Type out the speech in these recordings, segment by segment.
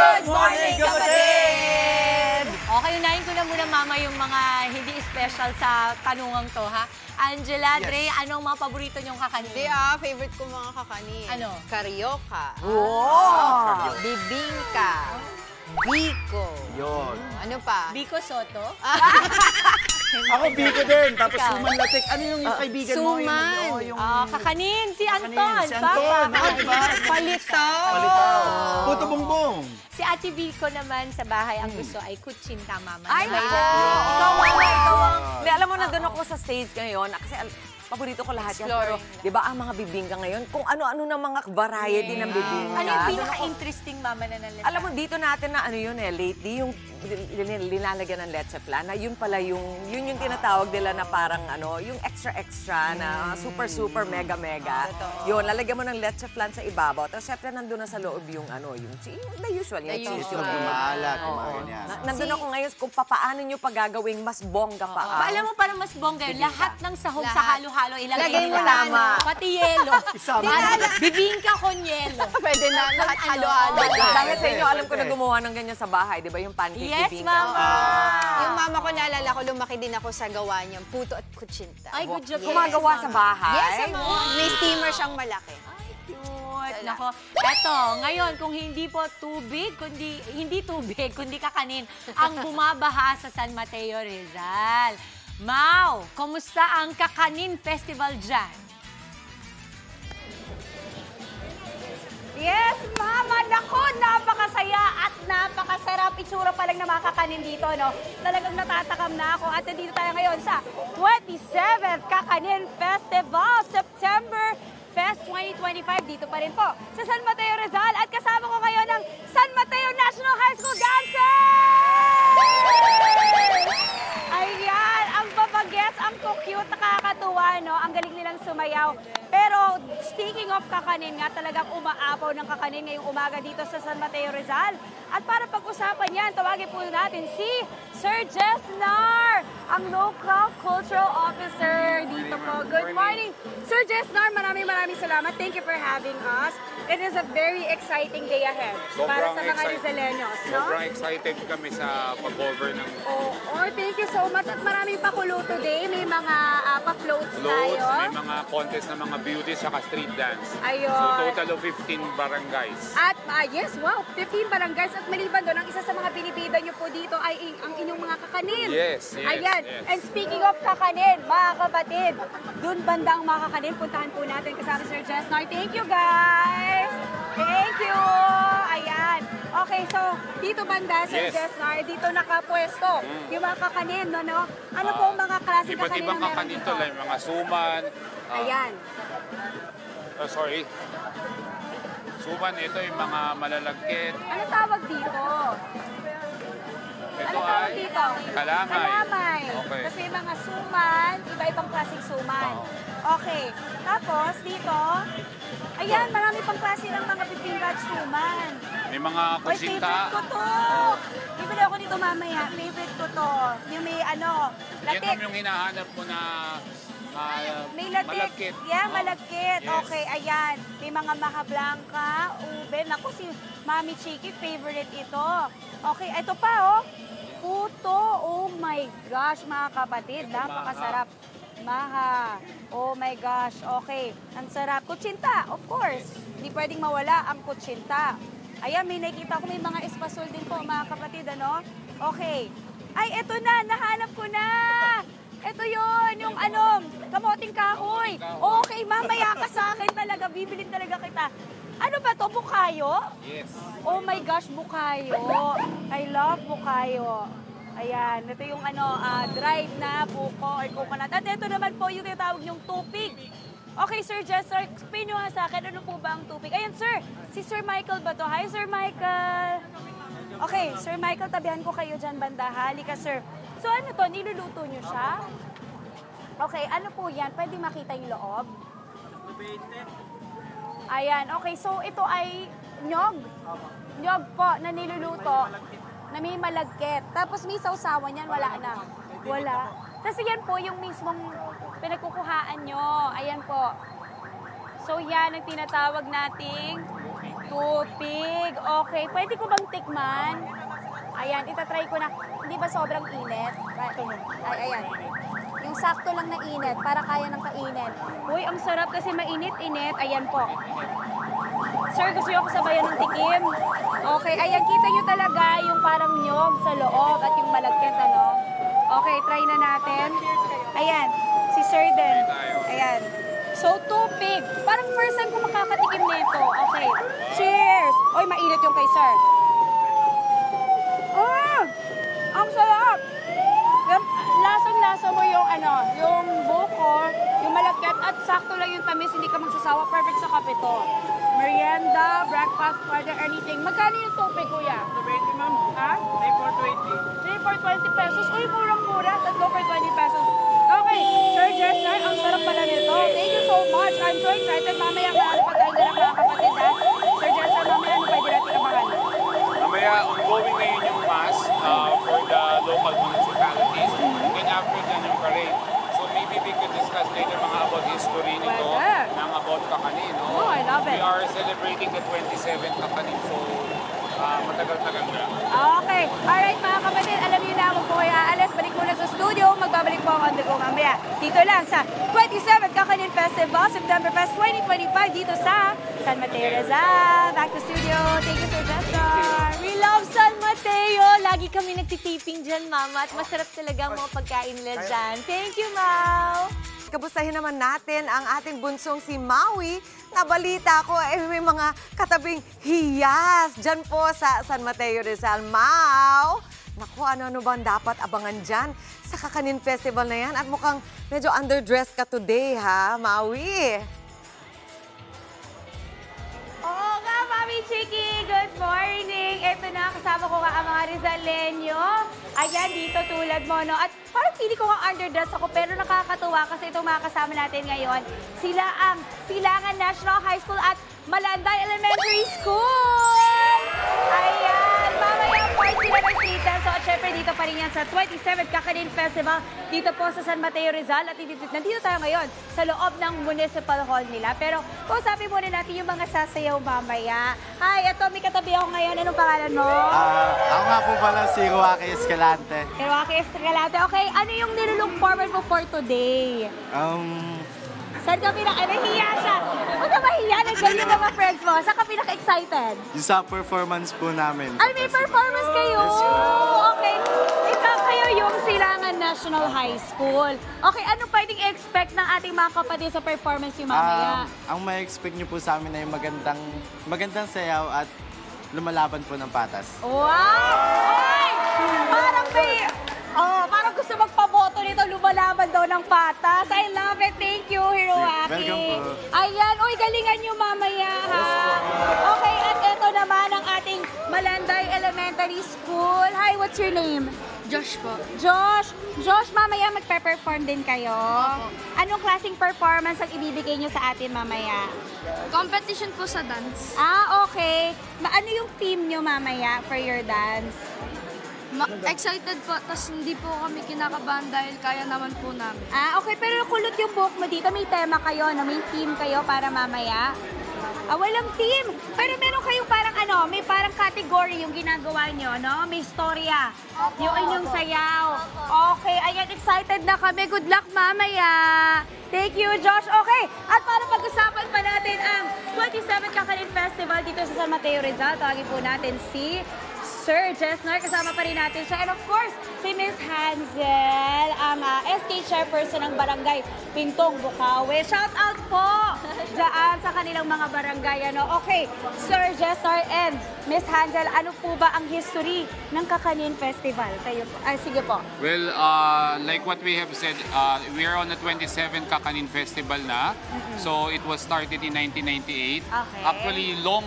Good morning, kapatid! Okay, unahin ko na muna, Mama, yung mga hindi special sa tanungang to, ha? Angela, Yes. Dre, anong mga paborito niyong kakanin? Hindi favorite ko mga kakanin. Ano? Karyoka. Wow! Bibingka. Biko. Yun. Ano pa? Biko Soto? Ako, Biko din. Tapos Ikaw? Suman Latik. Ano yung kaibigan mo? Suman. Yung Kakanin, si Anton. Kakanin, si Anton. Papa. Diba? Palitaw. Palitaw. Puto Bongbong. Si Ate Biko naman sa bahay, ang gusto ay kutsinta, Mama. Ay, Na may nako! laman. Ikaw ang... Hindi, alam mo, nandun ako sa stage ngayon. Kasi paborito ko lahat yan. Pero, Exploring. di ba, ang mga bibingka ngayon, kung ano-ano ng mga variety ng bibingka. Ano yung Doon ako- pinaka-interesting, Mama, na nalala? Alam mo, dito natin na ano yun lately, yung linalagyan ng leche flan, na yun pala yung tinatawag nila na parang yung extra na super mega. Totoo. Yun, lalagyan mo ng leche flan sa ibabaw. Tapos syempre nandun na sa loob yung the usual, yung cheese. usual. Yung Malat. Oo. Kumain yan. Nandun ako ngayon kung paano nyo pagagawing mas bongga pa. Alam mo, parang mas bongga yun. Lahat ng sahog sa Lahat. halo-halo, ilagay Lagay mo nila. tama. Pati yelo. Isama. Bibingka con yelo. Pwede na lahat Ano? halo-halo. Dahil sa inyo, alam ko Pwede. na gumawa ng ganyan sa bahay, di ba? Yung pancake Yes, bibingka. Mama. Yung mama ko, naalala ko, lumaki din ako sa gawa niyang puto at kutsinta. Ay, good job. Gumagawa sa bahay? Yes, may steamer siyang malaki. Cute. Nako. Eto, ngayon, kung hindi po tubig, kundi kakanin, ang bumabaha sa San Mateo, Rizal. Mau, kumusta ang Kakanin Festival dyan? Yes, Mama! Nako, napakasaya at napakasarap itsura pa lang na makakanin dito, no? Talagang natatakam na ako. At nandito tayo ngayon sa 27th Kakanin Festival, September Fest 2025. Dito pa rin po sa San Mateo, Rizal. At kasama ko ngayon ang San Mateo National High School Dancers! Ayan, ang babagets, ang cute, nakakatuwa, no? Ang galing nilang sumayaw. Pero speaking of kakanin nga, talagang umaapaw ng kakanin ngayong umaga dito sa San Mateo, Rizal. At para pag-usapan yan, tawagin po natin si Sir Jess Nar, ang Local Cultural Officer dito po. Good morning. Sir Jess Nar, maraming salamat. Thank you for having us. It is a very exciting day ahead para sa mga Rizaleños, no? Sobrang excited kami sa pag-cover ng Thank you so much. At maraming pakulo today. May mga pa-floats floats, tayo. may mga contest na mga beauty saka street dance. Ayun. So total of 15 barangays. At yes, wow, 15 barangays. At maliban doon, ang isa sa mga binibida nyo po dito ay ang inyong mga kakanin. Yes. Ayan. Yes. And speaking of kakanin, mga kapatid, doon bandang mga kakanin, puntahan po natin kasama Sir Jess Nar. Thank you, guys! Thank you! Ayan. Okay, so dito banda, Sir Yes. Jess Nar, dito nakapwesto yung mga kakanin, no? Ano po ang mga klaseng Iba't kakanin ibang na meron kakanin dito? to, like mga suman. Ayan. Sorry. Suman, ito yung mga malalagkit. Ano tawag dito? Ito Ano tawag ay dito? kalamay. Kalamay. Okay. Tapos may mga suman, iba-ibang klaseng suman. Oo. Okay. Tapos dito, ayan, marami pang klase ng mga pipingka at suman. May mga Oy, kusinta. favorite ko to. Bibili ako dito mamaya. Favorite ko to. Yung may Yan latik. yung hinahanap mo na May latik. malagkit. Yeah, malagkit. Yes. Okay, ayan. May mga maha blanca, ube. Naku, si Mami Chiki, favorite ito. Okay, ito pa, oh. Puto. Oh my gosh, mga kapatid. Napakasarap. Maha. Oh my gosh. Okay. Ang sarap. Kutsinta, of course. Hindi pwedeng mawala ang kutsinta. Ayan, may nakikita ko may mga espasol din po, mga kapatid, ano? Okay. Ay, eto na. Nahanap ko na. Ito yon yung kamoting kahoy. Okay, mamaya ka sa akin talaga. Bibilin talaga kita. Ano ba to? Bukayo? Yes. Oh my gosh, bukayo. I love bukayo. Ayan, ito yung dried na buko or coconut. At ito naman po yung tinatawag yung tupig. Okay, Sir Jess, sir, explain nyo nga sa akin, ano po ba ang tupig? Ayan, sir, si Sir Michael ba to? Hi, Sir Michael. Okay, Sir Michael, tabihan ko kayo dyan, banda. Halika, sir. So ano to, niluluto nyo siya? Okay, ano po yan? Pwede makita yung loob? Ayan, okay, so ito ay nyog. Nyog po na niluluto na may malagkit. Tapos may sausawan yan, wala na. Wala. Kasi yan po yung mismong pinagkukuhaan nyo. Ayan po. So yan ang tinatawag nating tupig. Okay, pwede ko bang tikman? Ayan, itatry ko na. Hindi ba sobrang init? Ay, ayan. Yung sakto lang na init, para kaya ng kainin. Uy, ang sarap kasi mainit-init. Ayan po. Sir, gusto niyo ako sabayan ng tikim? Okay, ayan, kita niyo talaga yung parang nyog sa loob at yung malagkit, ano? Okay, try na natin. Ayan, si Sir din. Ayan. So, tupig. Parang first time ko makakatikim nito. Okay, cheers! Uy, mainit yung kay Sir. Ang sarap! Lasang-lasa mo yung yung buko, yung malagkit, at sakto lang yung tamis, hindi ka magsasawa. Perfect sa kape to. Merienda, breakfast, order, anything. Magkano yung tupig, kuya? 20, ma'am. Ha? 3 for 20. 3 for 20 pesos. Uy, murang-mura. 3 for 20 pesos. Okay, Sir Jester, ang sarap pala nito. Thank you so much. I'm so excited. Mamaya mga pagkain ka ng mga kapatid, ha? Sir Jester, mamaya ano pwede natin abangan? Mamaya, ongoing na yun yung mass for the local municipalities. And after then, yung parade. So maybe we could discuss later mga about history nito, Pwede. ng about Kakanin. No? Oh, I love it. We are celebrating the 27th Kakanin, so matagal-tagal na. Okay. Alright mga kapatid, alam niyo na kung po kayo aalis. Balik muna sa studio. Magbabalik po ako on the go mamaya. Dito lang sa 27th Kakanin Festival, September Fest 2025 dito sa San Mateo Rizal. Back to studio. Thank you, Sir Jester. We love San Mateo. Lagi kami nagtitiping dyan, Mama. At masarap talaga ang mga pagkain nila dyan. Thank you, Mau. Kamustahin naman natin ang ating bunsong si Maui. Nabalita ko, may mga katabing hiyas dyan po sa San Mateo Rizal. Mau! Naku, ano bang dapat abangan dyan sa Kakanin Festival na yan? At mukhang medyo underdressed ka today, ha, Maui? Oo nga, Mami Chiki! Good morning! Ito na, kasama ko nga ang mga Rizaleño. Ayan, dito tulad mo, no? At parang pili ko nga underdress ako, pero nakakatuwa kasi itong mga kasama natin ngayon, sila ang Silangan National High School at Malanday Elementary School! Ayan, mamaya part sila ng Tita. So, at syempre dito pa rin yan sa 27th Kakanin Festival dito po sa San Mateo Rizal. At nandito tayo ngayon sa loob ng Municipal Hall nila. Pero kausapin muna natin yung mga sasayaw mamaya. Hi, eto, may katabi ako ngayon. Anong pangalan mo? Ako nga po pala si Ruaki Escalante. Rocky Estrelate. Okay, ano yung nilook forward mo for today? Saan ka nahiya siya? Huwag ka mahiya, nag-ganyan ng mga friends mo. Saan ka pinaka-excited? Yung sa performance po namin. Ay, may performance kayo! Okay. Ikaw kayo yung Silangan National High School. Okay, ano pwedeng expect ng ating mga kapatid sa performance yung mamaya? Ang may expect nyo po sa amin ay magandang sayaw at lumalaban po ng patas. Wow! Ay! Parang may... Oh, parang gusto magpaboto nito, lumalaban daw ng patas. I love it. Thank you, Hiroaki. Welcome po. Ayan. Uy, galingan nyo mamaya, ha? Okay, at ito naman ang ating Malanday Elementary School. Hi, what's your name? Josh po. Josh. Josh, mamaya magpe-perform din kayo. Anong klaseng performance ang ibibigay nyo sa atin mamaya? Competition po sa dance. Ah, okay. Ano yung theme nyo mamaya for your dance? Excited po, tas hindi po kami kinakabahan dahil kaya naman po namin. Ah, okay. Pero kulot yung buhok mo dito. May tema kayo, no? May theme kayo para mamaya. Ah, walang theme. Pero meron kayong parang may parang category yung ginagawa nyo, no? May storya. Yung inyong sayaw. Okay, ayan, excited na kami. Good luck mamaya. Thank you, Josh. Okay, at para pag-usapan pa natin ang 27th Kakanin Festival dito sa San Mateo Rizal, tawagin po natin si Sir Jessner, kasama pa rin natin siya. And of course, si Miss Hansel, ang SK Chairperson ng Barangay Pintong Bukawi. Shout out po dyan sa kanilang mga barangay. Okay, Sir Jessner and Miss Hansel, ano po ba ang history ng Kakanin Festival? Kayo po. Ay, sige po. Well, like what we have said, we are on the 27th Kakanin Festival na. So it was started in 1998. Okay. Actually, long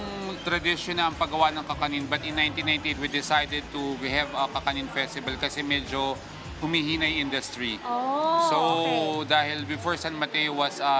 tradition na ang paggawa ng Kakanin, but in 1998 we decided to have a Kakanin Festival kasi medyo humihinay industry. Oh, So, okay. dahil before San Mateo was a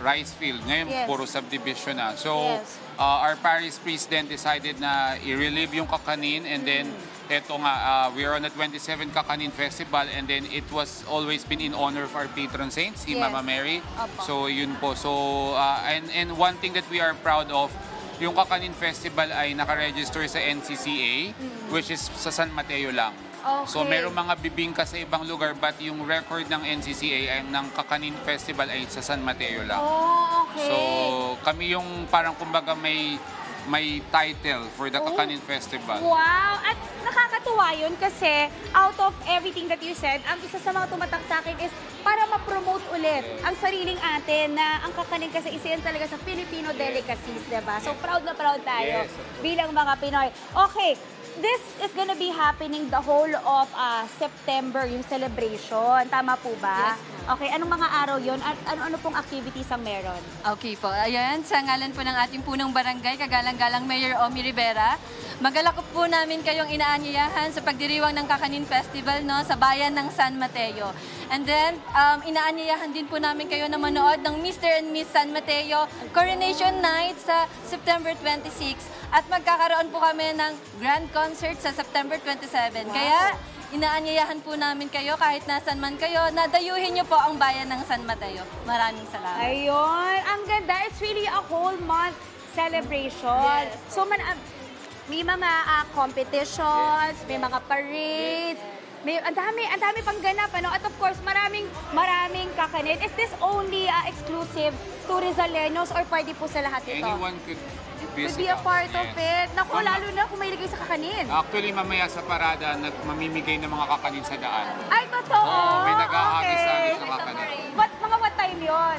rice field, ngayon Yes. puro subdivision na. So, Yes. our parish priest then decided na i-relieve yung Kakanin, and then eto nga, we are on the 27th Kakanin Festival, and then it was always been in honor of our patron saint, si Yes. Mama Mary. Opo. So, yun po. So, and one thing that we are proud of, yung Kakanin Festival ay nakaregister sa NCCA, which is sa San Mateo lang. So Okay. merong mga bibingka sa ibang lugar, but yung record ng NCCA ay ng Kakanin Festival ay sa San Mateo lang. Oh, okay. So kami yung parang kumbaga may title for the Kakanin Festival. Wow! At nakakatuwa yun kasi out of everything that you said, ang isa sa mga tumatak sa akin is para ma-promote ulit ang sariling atin na ang kakanin kasi isa yan talaga sa Filipino delicacies, diba? So proud na proud tayo Yes. bilang mga Pinoy. Okay, this is gonna be happening the whole of September, yung celebration. Tama po ba? Okay, anong mga araw yun? At ano-ano pong activities ang meron? Okay po. Ayan, sa ngalan po ng ating punong barangay, kagalang-galang Mayor Omi Rivera, magalakop po namin kayong inaanyayahan sa pagdiriwang ng Kakanin Festival no, sa bayan ng San Mateo. And then, inaanyayahan din po namin kayo na manood ng Mr. and Miss San Mateo Coronation Night sa September 26. At magkakaroon po kami ng grand concert sa September 27. Kaya, inaanyayahan po namin kayo kahit nasan man kayo, nadayuhin niyo po ang bayan ng San Mateo. Maraming salamat. Ayun, ang ganda. It's really a whole month celebration. So, may mga competitions, may mga parades, ang dami pang ganap, ano? At of course, maraming kakanin. Is this only exclusive to Rizaleños or pwede po sa lahat ito? Anyone could visit Could be a part us. of it. Naku, lalo na kung mahilig kayo sa kakanin. Actually, mamaya sa parada, mamimigay ng mga kakanin sa daan. Ay, totoo? Oo, may naghahagis-hagis Okay. ng kakanin. What time yun?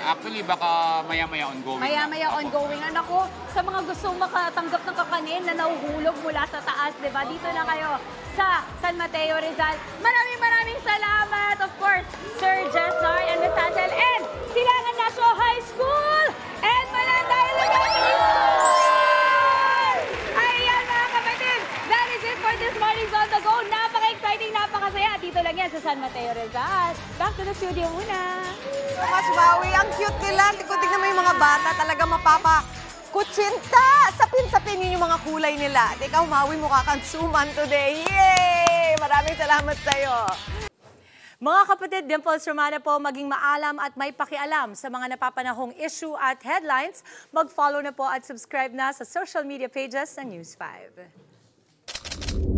Actually, baka maya-maya ongoing. Maya-maya Opo. ongoing. Anak ko, sa mga gustong makatanggap ng kakanin na nahuhulog mula sa taas, di ba? Dito na kayo sa San Mateo, Rizal. Maraming salamat, of course, Sir Jessar and Ms. Angel and Silangan National High School and Mananda Elementary School! Ayan mga kapatid, that is it for this morning's On The Go. Napaka-exciting, napakasaya. Dito lang yan sa San Mateo, Rizal. Back to the studio muna. Mas Maui, ang cute nila. Tignan mo yung mga bata, talaga kutsinta! Sapin-sapin yun yung mga kulay nila. At ikaw, Maui, mukha kang suman today. Yay! Maraming salamat sa'yo. Mga kapatid, Dimples Romana po, maging maalam at may pakialam sa mga napapanahong issue at headlines. Mag-follow na po at subscribe na sa social media pages ng News 5.